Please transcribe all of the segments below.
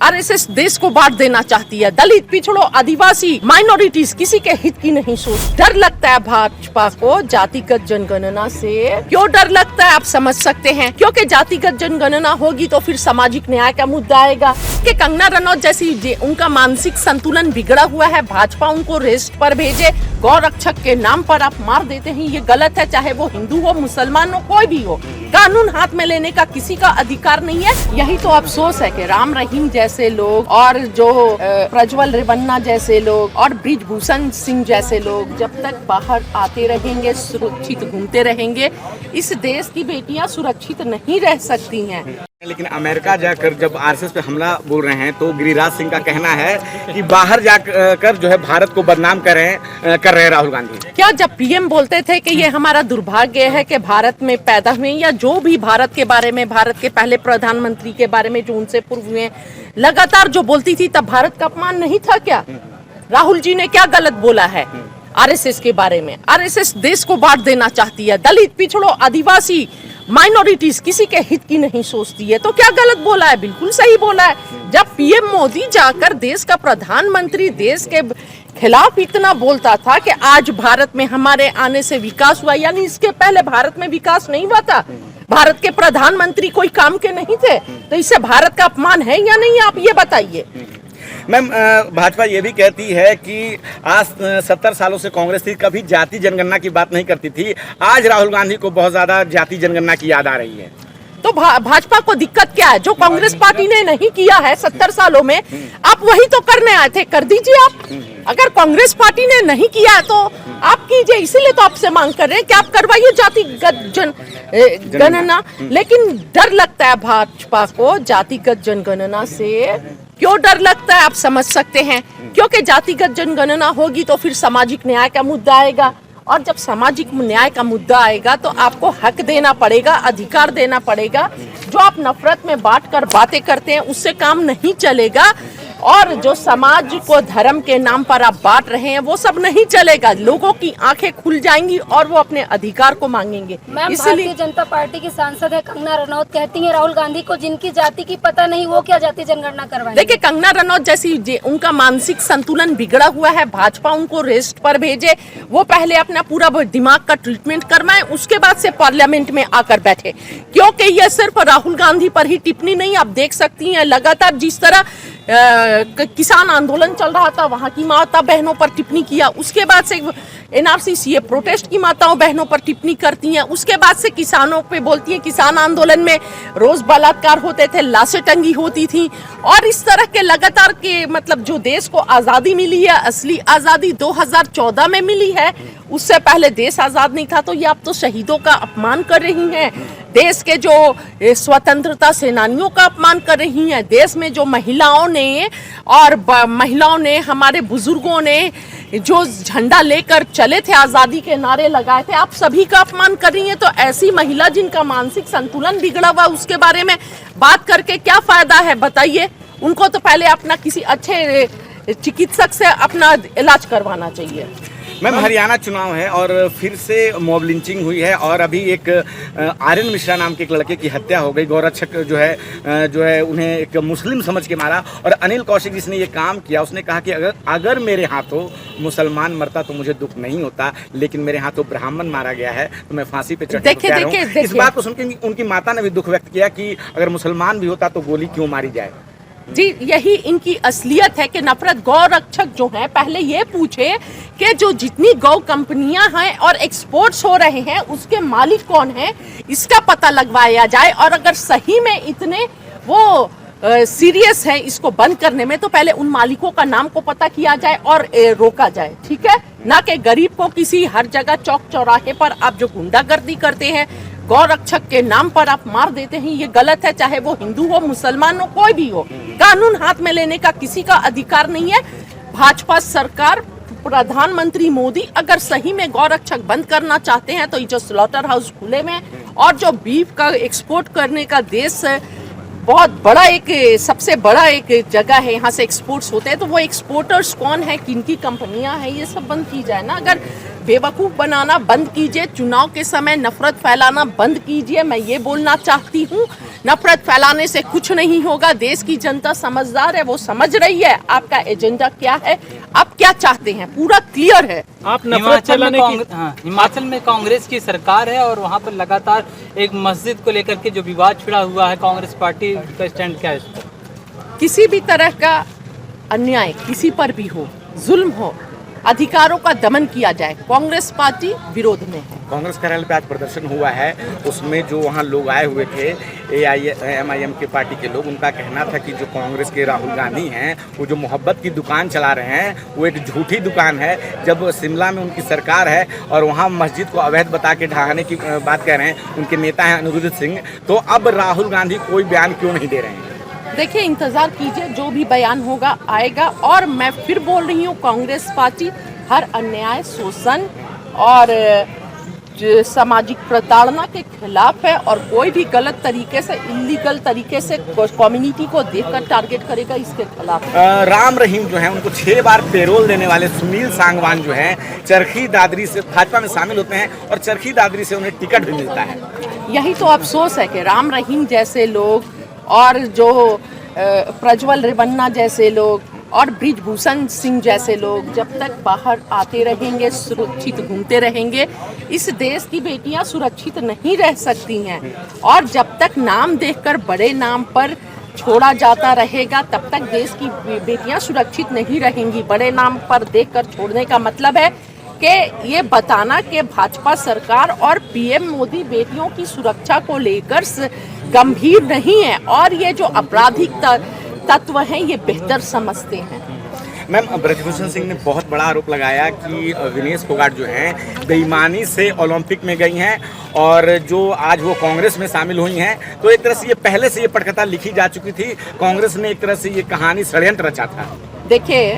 RSS देश को बांट देना चाहती है। दलित, पिछड़ों, आदिवासी, माइनॉरिटीज किसी के हित की नहीं सोच। डर लगता है भाजपा को जातिगत जनगणना से। क्यों डर लगता है आप समझ सकते हैं, क्योंकि जातिगत जनगणना होगी तो फिर सामाजिक न्याय का मुद्दा आएगा कि कंगना रनौत जैसी उनका मानसिक संतुलन बिगड़ा हुआ है, भाजपा उनको रेस्ट पर भेजे, गौरक्षक के नाम पर आप मार देते हैं, ये गलत है। चाहे वो हिंदू हो, मुसलमान हो, कोई भी हो, कानून हाथ में लेने का किसी का अधिकार नहीं है। यही तो अफसोस है कि राम रहीम जैसे लोग और जो प्रज्वल रेवन्ना जैसे लोग और ब्रिजभूषण सिंह जैसे लोग जब तक बाहर आते रहेंगे, सुरक्षित घूमते रहेंगे, इस देश की बेटियां सुरक्षित नहीं रह सकती हैं। लेकिन अमेरिका जाकर जब आरएसएस पे हमला बोल रहे हैं तो गिरिराज सिंह का कहना है कि बाहर जाकर जो है भारत को बदनाम कर रहे हैं राहुल गांधी। क्या जब पीएम बोलते थे कि ये हमारा दुर्भाग्य है कि भारत में पैदा हुए, या जो भी भारत के बारे में, भारत के पहले प्रधानमंत्री के बारे में जो उनसे पूर्व हुए लगातार जो बोलती थी, तब भारत का अपमान नहीं था क्या? राहुल जी ने क्या गलत बोला है आरएसएस के बारे में? आरएसएस देश को बांट देना चाहती है। दलित, पिछड़ों, आदिवासी, माइनॉरिटीज किसी के हित की नहीं सोचती है। तो क्या गलत बोला है? बिल्कुल सही बोला है। जब पीएम मोदी जाकर देश का प्रधानमंत्री देश के खिलाफ इतना बोलता था कि आज भारत में हमारे आने से विकास हुआ, यानी इसके पहले भारत में विकास नहीं हुआ था, भारत के प्रधानमंत्री कोई काम के नहीं थे, तो इससे भारत का अपमान है या नहीं, आप ये बताइए। मैम, भाजपा ये भी कहती है कि आज 70 सालों से कांग्रेस थी, कभी जाति जनगणना की बात नहीं करती थी, आज राहुल गांधी को बहुत ज्यादा जाति जनगणना की याद आ रही है। तो भाजपा को दिक्कत क्या है? जो कांग्रेस पार्टी ने नहीं किया है 70 सालों में, आप वही तो करने आए थे, कर दीजिए आप। अगर कांग्रेस पार्टी ने नहीं किया है तो आप कीजिए, इसीलिए तो आपसे मांग कर रहे हैं कि आप करवाइए जातिगत जनगणना। लेकिन डर लगता है भाजपा को जातिगत जनगणना से। क्यों डर लगता है आप समझ सकते हैं, क्योंकि जातिगत जनगणना होगी तो फिर सामाजिक न्याय का मुद्दा आएगा, और जब सामाजिक न्याय का मुद्दा आएगा तो आपको हक देना पड़ेगा, अधिकार देना पड़ेगा। जो आप नफरत में बांट कर बातें करते हैं उससे काम नहीं चलेगा, और जो समाज को धर्म के नाम पर आप बांट रहे हैं वो सब नहीं चलेगा। लोगों की आंखें खुल जाएंगी और वो अपने अधिकार को मांगेंगे। भारतीय जनता पार्टी की सांसद है कंगना रनौत, कहती है राहुल गांधी को जिनकी जाति की पता नहीं वो क्या जाति जनगणना करवाएंगे। देखिए, कंगना रनौत जैसी उनका मानसिक संतुलन बिगड़ा हुआ है, भाजपा उनको रेस्ट पर भेजे, वो पहले अपना पूरा दिमाग का ट्रीटमेंट करवाएं, उसके बाद से पार्लियामेंट में आकर बैठे। क्योंकि ये सिर्फ राहुल गांधी पर ही टिप्पणी नहीं, आप देख सकती हैं लगातार जिस तरह किसान आंदोलन चल रहा था, वहां की माता बहनों पर टिप्पणी किया, उसके बाद से एनआरसी सीए प्रोटेस्ट की माताओं बहनों पर टिप्पणी करती हैं, उसके बाद से किसानों पे बोलती हैं किसान आंदोलन में रोज बलात्कार होते थे, लाशें टंगी होती थी, और इस तरह के लगातार के मतलब जो देश को आजादी मिली है, असली आजादी 2014 में मिली है, उससे पहले देश आजाद नहीं था। तो ये आप तो शहीदों का अपमान कर रही हैं, देश के जो स्वतंत्रता सेनानियों का अपमान कर रही हैं, देश में जो महिलाओं ने हमारे बुजुर्गों ने जो झंडा लेकर चले थे, आजादी के नारे लगाए थे, आप सभी का अपमान कर रही हैं। तो ऐसी महिला जिनका मानसिक संतुलन बिगड़ा हुआ, उसके बारे में बात करके क्या फायदा है बताइए? उनको तो पहले अपना किसी अच्छे चिकित्सक से अपना इलाज करवाना चाहिए। मैम, हरियाणा चुनाव है और फिर से मॉब लिंचिंग हुई है, और अभी एक आर्यन मिश्रा नाम के एक लड़के की हत्या हो गई। गौरक्षक जो है उन्हें एक मुस्लिम समझ के मारा, और अनिल कौशिक जिसने ये काम किया उसने कहा कि अगर मेरे हाथों मुसलमान मरता तो मुझे दुख नहीं होता, लेकिन मेरे हाथों ब्राह्मण मारा गया है तो मैं फांसी पे चढ़ने को तैयार हूं। इस बात को सुनकर उनकी माता ने भी दुख व्यक्त किया कि अगर मुसलमान भी होता तो गोली क्यों मारी जाए। जी, यही इनकी असलियत है कि नफरत। गौरक्षक जो हैं पहले ये पूछे कि जो जितनी गौ कंपनियां हैं और एक्सपोर्ट्स हो रहे हैं उसके मालिक कौन हैं, इसका पता लगवाया जाए, और अगर सही में इतने वो सीरियस है इसको बंद करने में, तो पहले उन मालिकों का नाम को पता किया जाए और रोका जाए, ठीक है? ना कि गरीब को किसी हर जगह चौक चौराहे पर आप जो गुंडागर्दी करते हैं, गौरक्षक के नाम पर आप मार देते हैं, ये गलत है। चाहे वो हिंदू हो, मुसलमान हो, कोई भी हो, कानून हाथ में लेने का किसी का अधिकार नहीं है। भाजपा सरकार, प्रधानमंत्री मोदी अगर सही में गौरक्षक बंद करना चाहते हैं तो ये जो स्लॉटर हाउस खुले में, और जो बीफ का एक्सपोर्ट करने का देश बहुत बड़ा सबसे बड़ा एक जगह है, यहाँ से एक्सपोर्ट्स होते हैं, तो वो एक्सपोर्टर्स कौन है, किन की कंपनियां हैं, ये सब बंद की जाए ना। अगर बेवकूफ बनाना बंद कीजिए, चुनाव के समय नफरत फैलाना बंद कीजिए। मैं ये बोलना चाहती हूँ, नफरत फैलाने से कुछ नहीं होगा। देश की जनता समझदार है, वो समझ रही है आपका एजेंडा क्या है, आप क्या चाहते हैं, पूरा क्लियर है। आप नफरत फैलाने की हिमाचल में कांग्रेस की सरकार है और वहाँ पर लगातार एक मस्जिद को लेकर के जो विवाद छिड़ा हुआ है, कांग्रेस पार्टी का स्टैंड क्या है इस पर? किसी भी तरह का अन्याय किसी पर भी हो, जुल्म हो, अधिकारों का दमन किया जाए, कांग्रेस पार्टी विरोध में है। कांग्रेस कार्यालय पे आज प्रदर्शन हुआ है, उसमें जो वहाँ लोग आए हुए थे AIMIM के पार्टी के लोग, उनका कहना था कि जो कांग्रेस के राहुल गांधी हैं वो जो मोहब्बत की दुकान चला रहे हैं वो एक झूठी दुकान है। जब शिमला में उनकी सरकार है और वहाँ मस्जिद को अवैध बता के ढहाने की बात कह रहे हैं, उनके नेता हैं अनिरुद्ध सिंह, तो अब राहुल गांधी कोई बयान क्यों नहीं दे रहे हैं? देखिए, इंतजार कीजिए, जो भी बयान होगा आएगा। और मैं फिर बोल रही हूँ, कांग्रेस पार्टी हर अन्याय, शोषण और सामाजिक प्रताड़ना के खिलाफ है और कोई भी गलत तरीके से, इलीगल तरीके से कम्युनिटी को देखकर टारगेट करेगा, इसके खिलाफ। राम रहीम जो है, उनको 6 बार पेरोल देने वाले सुनील सांगवान जो हैं, चरखी दादरी से भाजपा में शामिल होते हैं और चरखी दादरी से उन्हें टिकट भी मिलता है। यही तो अफसोस है कि राम रहीम जैसे लोग और जो प्रज्वल रेवन्ना जैसे लोग और ब्रिजभूषण सिंह जैसे लोग जब तक बाहर आते रहेंगे, सुरक्षित घूमते रहेंगे, इस देश की बेटियां सुरक्षित नहीं रह सकती हैं। और जब तक नाम देखकर बड़े नाम पर छोड़ा जाता रहेगा, तब तक देश की बेटियां सुरक्षित नहीं रहेंगी। बड़े नाम पर देखकर छोड़ने का मतलब है कि ये बताना कि भाजपा सरकार और PM मोदी बेटियों की सुरक्षा को लेकर गंभीर नहीं है और ये जो आपराधिक तत्व हैं ये बेहतर समझते हैं। मैम, ब्रजभूषण सिंह ने बहुत बड़ा आरोप लगाया कि विनेश फोगाट जो हैं बेईमानी से ओलंपिक में गई हैं और जो आज वो कांग्रेस में शामिल हुई हैं, तो एक तरह से ये पहले से ये पटकथा लिखी जा चुकी थी। कांग्रेस ने एक तरह से ये कहानी षड्यंत्र रचा था। देखिए,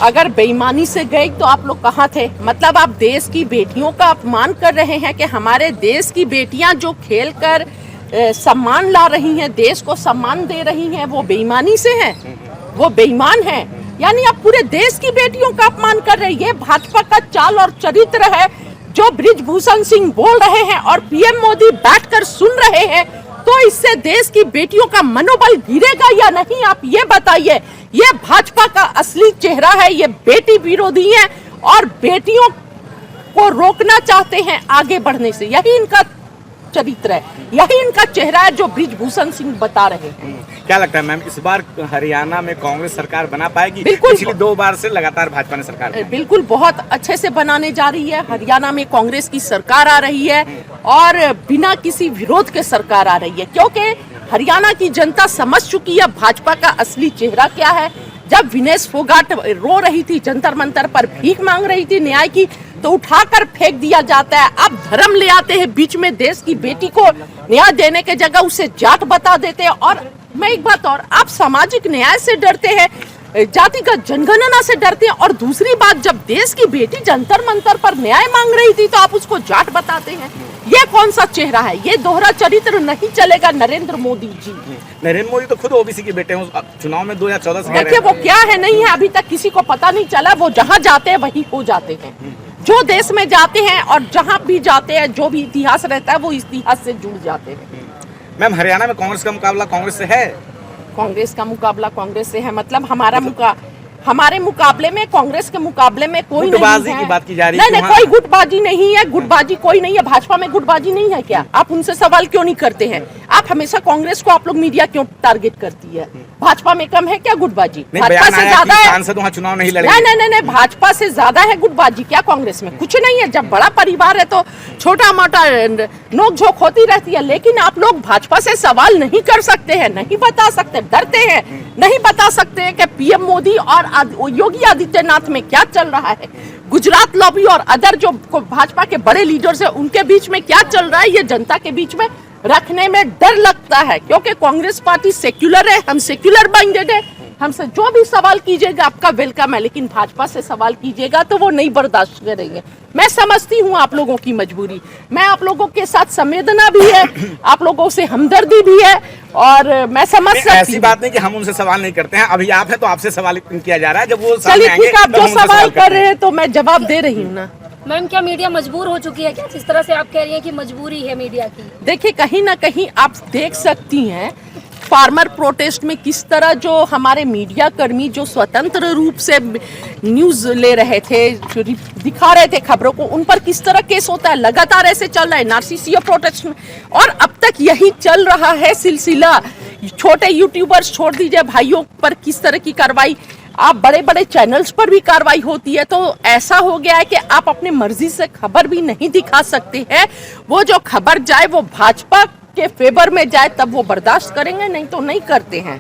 अगर बेईमानी से गई तो आप लोग कहाँ थे? मतलब आप देश की बेटियों का अपमान कर रहे हैं कि हमारे देश की बेटियां जो खेल कर सम्मान ला रही हैं, देश को सम्मान दे रही हैं, वो बेईमानी से हैं, वो बेईमान हैं। यानी आप पूरे देश की बेटियों का अपमान कर रहे हैं। ये भाजपा का चाल और चरित्र है जो ब्रिजभूषण सिंह बोल रहे हैं और PM मोदी बैठकर सुन रहे हैं। तो इससे देश की बेटियों का मनोबल गिरेगा या नहीं, आप ये बताइए। ये भाजपा का असली चेहरा है, ये बेटी विरोधी है और बेटियों को रोकना चाहते हैं आगे बढ़ने से। यही इनका चरित्र है, यही इनका चेहरा है जो ब्रिजभूषण सिंह बता रहे हैं। क्या लगता है मैम, इस बार हरियाणा में कांग्रेस सरकार बना पाएगी? बिल्कुल। पिछली 2 बार से लगातार भाजपा ने सरकार बनाई। बिल्कुल, बहुत अच्छे से बनाने जा रही है। हरियाणा में कांग्रेस की सरकार आ रही है और बिना किसी विरोध के सरकार आ रही है, क्योंकि हरियाणा की जनता समझ चुकी है भाजपा का असली चेहरा क्या है। जब विनेश फोगाट रो रही थी, जंतर मंतर पर भीख मांग रही थी न्याय की, तो उठाकर फेंक दिया जाता है। अब धर्म ले आते हैं बीच में, देश की बेटी को न्याय देने के जगह उसे जाट बता देते हैं। और मैं एक बात और, आप सामाजिक न्याय से डरते हैं, जातिगत जनगणना से डरते हैं, और दूसरी बात, जब देश की बेटी जंतर मंतर पर न्याय मांग रही थी तो आप उसको जाट बताते हैं। ये कौन सा चेहरा है? ये दोहरा चरित्र नहीं चलेगा नरेंद्र मोदी जी। नरेंद्र मोदी तो खुद OBC के बेटे हैं, चुनाव में 2014 से देखिए, वो क्या है नहीं है अभी तक किसी को पता नहीं चला। वो जहाँ जाते हैं वही हो जाते हैं। जो देश में जाते हैं और जहाँ भी जाते हैं, जो भी इतिहास रहता है वो इतिहास से जुड़ जाते हैं। मैम, हरियाणा में कांग्रेस का मुकाबला कांग्रेस से है? कांग्रेस का मुकाबला कांग्रेस से है, मतलब हमारे मुकाबले में, कांग्रेस के मुकाबले में कोई नहीं है। गुटबाजी की बात की जा रही है। नहीं, कोई गुटबाजी नहीं है, गुटबाजी कोई नहीं है। भाजपा में गुटबाजी नहीं है क्या? आप उनसे सवाल क्यों नहीं करते हैं? आप हमेशा कांग्रेस को आप लोग मीडिया क्यों टारगेट करती है? भाजपा में कम है क्या गुटबाजी? भाजपा से ज्यादा है। सांसद वहाँ चुनाव नहीं लड़ेंगे। नहीं, भाजपा से ज्यादा है गुटबाजी क्या कांग्रेस में? कुछ नहीं है। जब बड़ा परिवार है तो छोटा मोटा नोकझोंक होती रहती है, लेकिन आप लोग भाजपा से सवाल नहीं कर सकते हैं, नहीं बता सकते, डरते हैं, नहीं बता सकते हैं कि PM मोदी और योगी आदित्यनाथ में क्या चल रहा है, गुजरात लॉबी और अदर जो भाजपा के बड़े लीडर्स हैं उनके बीच में क्या चल रहा है, ये जनता के बीच में रखने में डर लगता है। क्योंकि कांग्रेस पार्टी सेक्युलर है, हम सेक्युलर माइंडेड है, हमसे जो भी सवाल कीजिएगा आपका वेलकम है, लेकिन भाजपा से सवाल कीजिएगा तो वो नहीं बर्दाश्त करेंगे। मैं समझती हूँ आप लोगों की मजबूरी, मैं आप लोगों के साथ संवेदना भी है, आप लोगों से हमदर्दी भी है, और मैं समझ सकती हूँ। ऐसी बात नहीं कि हम उनसे सवाल नहीं करते हैं, अभी आप है तो आपसे सवाल किया जा रहा है, जब वो चलिए सामने आएंगे ठीक है, आप तब जो हम उनसे सवाल कर रहे हैं। हैं तो मैं जवाब दे रही हूँ ना। मैम क्या मीडिया मजबूर हो चुकी है क्या, जिस तरह से आप कह रही हैं कि मजबूरी है मीडिया की? देखिए कहीं ना कहीं आप देख सकती हैं फार्मर प्रोटेस्ट में किस तरह जो हमारे मीडिया कर्मी जो स्वतंत्र रूप से न्यूज ले रहे थे, जो दिखा रहे थे खबरों को, उन पर किस तरह केस होता है, लगातार ऐसे चल रहा है नारसीसीओ प्रोटेस्ट में, और अब तक यही चल रहा है सिलसिला। छोटे यूट्यूबर्स छोड़ दीजिए, भाइयों पर किस तरह की कार्रवाई, आप बड़े बड़े चैनल्स पर भी कार्रवाई होती है। तो ऐसा हो गया है कि आप अपने मर्जी से खबर भी नहीं दिखा सकते हैं। वो जो खबर जाए वो भाजपा के फेवर में जाए तब वो बर्दाश्त करेंगे, नहीं तो नहीं करते हैं।